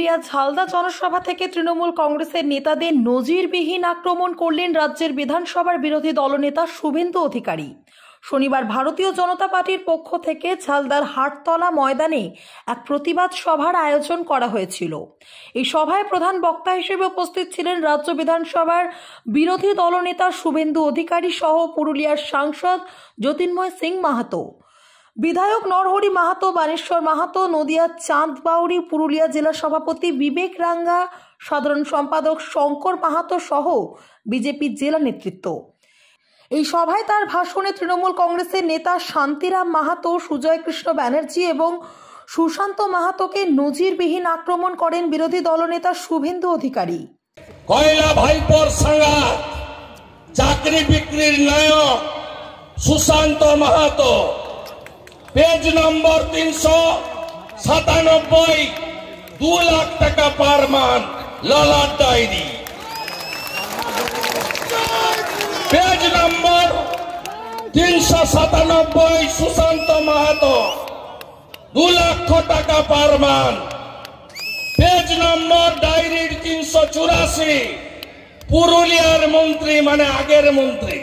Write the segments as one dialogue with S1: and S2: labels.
S1: পুরুলিয়া ঝালদা জনসভা থেকে তৃণমূল কংগ্রেসের নেতাদের নজিরবিহীন আক্রমণ করলেন রাজ্যের বিধানসভার বিরোধী দলনেতা শুভেন্দু অধিকারী। শনিবার ভারতীয় জনতা পার্টির পক্ষ থেকে ঝালদার হাটতলা ময়দানে এক প্রতিবাদ সভার আয়োজন করা হয়েছিল। এই সভায় প্রধান বক্তা হিসেবে উপস্থিত ছিলেন রাজ্য বিধানসভার বিরোধী দলনেতা শুভেন্দু অধিকারী সহ পুরুলিয়ার সাংসদ জ্যোতির্ময় সিং মাহাতো, বিধায়ক নরহরি মাহাতো, বানেশ্বর মাহাতো, নদিয়া চাঁদবাউরি পুরুলিয়া জেলা সভাপতি বিবেক রাঙ্গা, সাধারণ সম্পাদক শঙ্কর মাহাতো সহ বিজেপি জেলা নেতৃত্ব। এই সভায় তার ভাষণে তৃণমূল কংগ্রেসের নেতা শান্তিরাম মাহাতো, সুজয় কৃষ্ণ ব্যানার্জি এবং সুশান্ত মাহাতোকে নজিরবিহীন আক্রমণ করেন বিরোধী দলনেতা শুভেন্দু অধিকারী।
S2: কয়লা ভাইপোর সংঘাত, চাকরি বিক্রির নায়ক সুশান্ত মাহাতো, পেজ নম্বর 397, 2 লাখ টাকা পার মান্থ ললাট diary. Page number 397, Sushant Mahato, 2 লক্ষ টাকা পার মান্থ। পেজ নম্বর ডায়েরির 384, পুরুলিয়ার মন্ত্রী মানে আগের মন্ত্রী,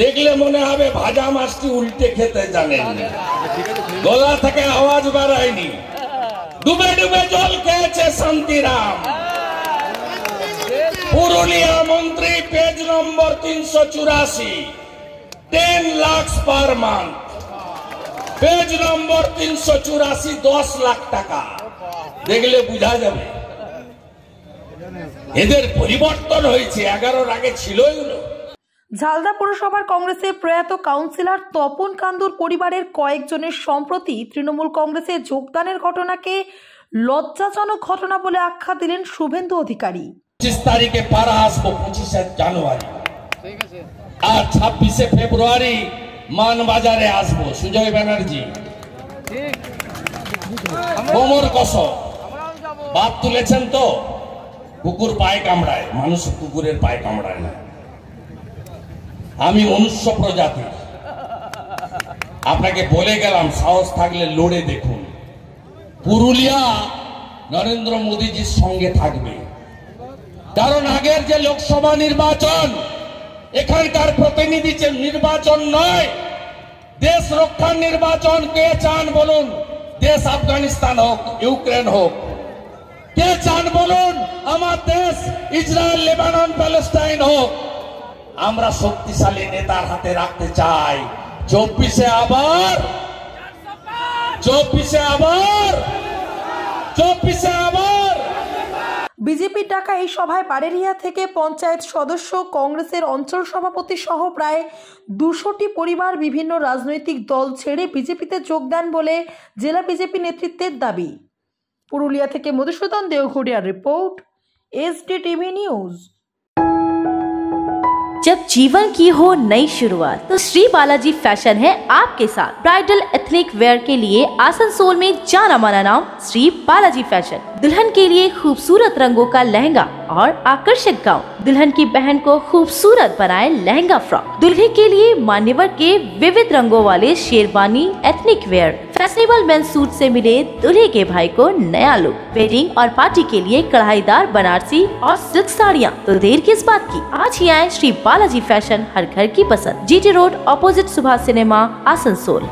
S2: দেখলে মনে হবে ভাজা মাছটি উল্টে খেতে জানেন, গলা থেকে আওয়াজ বাড়ায়নি, ডুবে ডুবে জল খেয়েছে শান্তিরাম। পুরুলিয়া মন্ত্রী, পেজ নম্বর 384, 10 লাখ পার মান্থ। পেজ নম্বর 384, 10 লাখ টাকা, দেখলে বুঝা যাবে এদের পরিবর্তন হয়েছে, 11-র আগে ছিল এগুলো।
S1: ঝালদা পুরসভার কংগ্রেসের প্রয়াত কাউন্সিলর তপন কান্দুর পরিবারের কয়েকজনের সম্প্রতি তৃণমূল কংগ্রেসে যোগদানের ঘটনাকে লজ্জাজনক ঘটনা বলে আখ্যা দিলেন শুভেন্দু অধিকারী।
S2: 25 তারিখে পাড়া আসবো, 25 জানুয়ারি, আর 26 ফেব্রুয়ারি মানবাজারে আসবো। সুজয় ব্যানার্জি কোমর কষ বাদ তুলেছেন তো, কুকুর পায়ে কামড়ায়, মানুষ কুকুরের পায়ে কামড়ায় না। আমি মনুষ্য প্রজাতির, আপনাকে বলে গেলাম, সাহস থাকলে লড়ে দেখুন। পুরুলিয়া নরেন্দ্র মোদীজির সঙ্গে থাকবে, কারণ আগের যে লোকসভা নির্বাচন, এখানকার প্রতিনিধি নির্বাচন নয়, দেশ রক্ষার নির্বাচন। কে চান বলুন? দেশ আফগানিস্তান হোক, ইউক্রেন হোক, কে চান বলুন? আমার দেশ ইসরায়েল, লেবানন, প্যালেস্টাইন হোক। আমরা শক্তিশালী নেতার হাতে রাখতে চাই। 24-এ আবার
S1: বিজেপির ডাকা এই সভায় বারেরিয়া থেকে পঞ্চায়েত সদস্য, কংগ্রেসের অঞ্চল সভাপতি সহ প্রায় 200টি পরিবার বিভিন্ন রাজনৈতিক দল ছেড়ে বিজেপিতে যোগ দেন বলে জেলা বিজেপি নেতৃত্বের দাবি। পুরুলিয়া থেকে মধুসূদন দেওঘড়িয়ার রিপোর্ট, SDTV নিউজ।
S3: जब जीवन की हो नई शुरुआत तो श्री बालाजी फैशन है आपके साथ। ब्राइडल एथनिक वेयर के लिए आसनसोल में जाना माना नाम श्री बालाजी फैशन। दुल्हन के लिए खूबसूरत रंगों का लहंगा और आकर्षक गाउन, दुल्हन की बहन को खूबसूरत बनाए लहंगा फ्रॉक, दुल्हे के लिए मान्यवर के विविध रंगों वाले sherwani, ethnic wear, fashionable men's suit से मिले दुल्हे के भाई को नया लुक, वेडिंग और पार्टी के लिए कढ़ाईदार बनारसी और सिल्क साड़ियाँ। तो देर किस बात की, आज ही आए श्री बालाजी फैशन, हर घर की पसंद। GT road, opposite Subhash cinema, Asansol.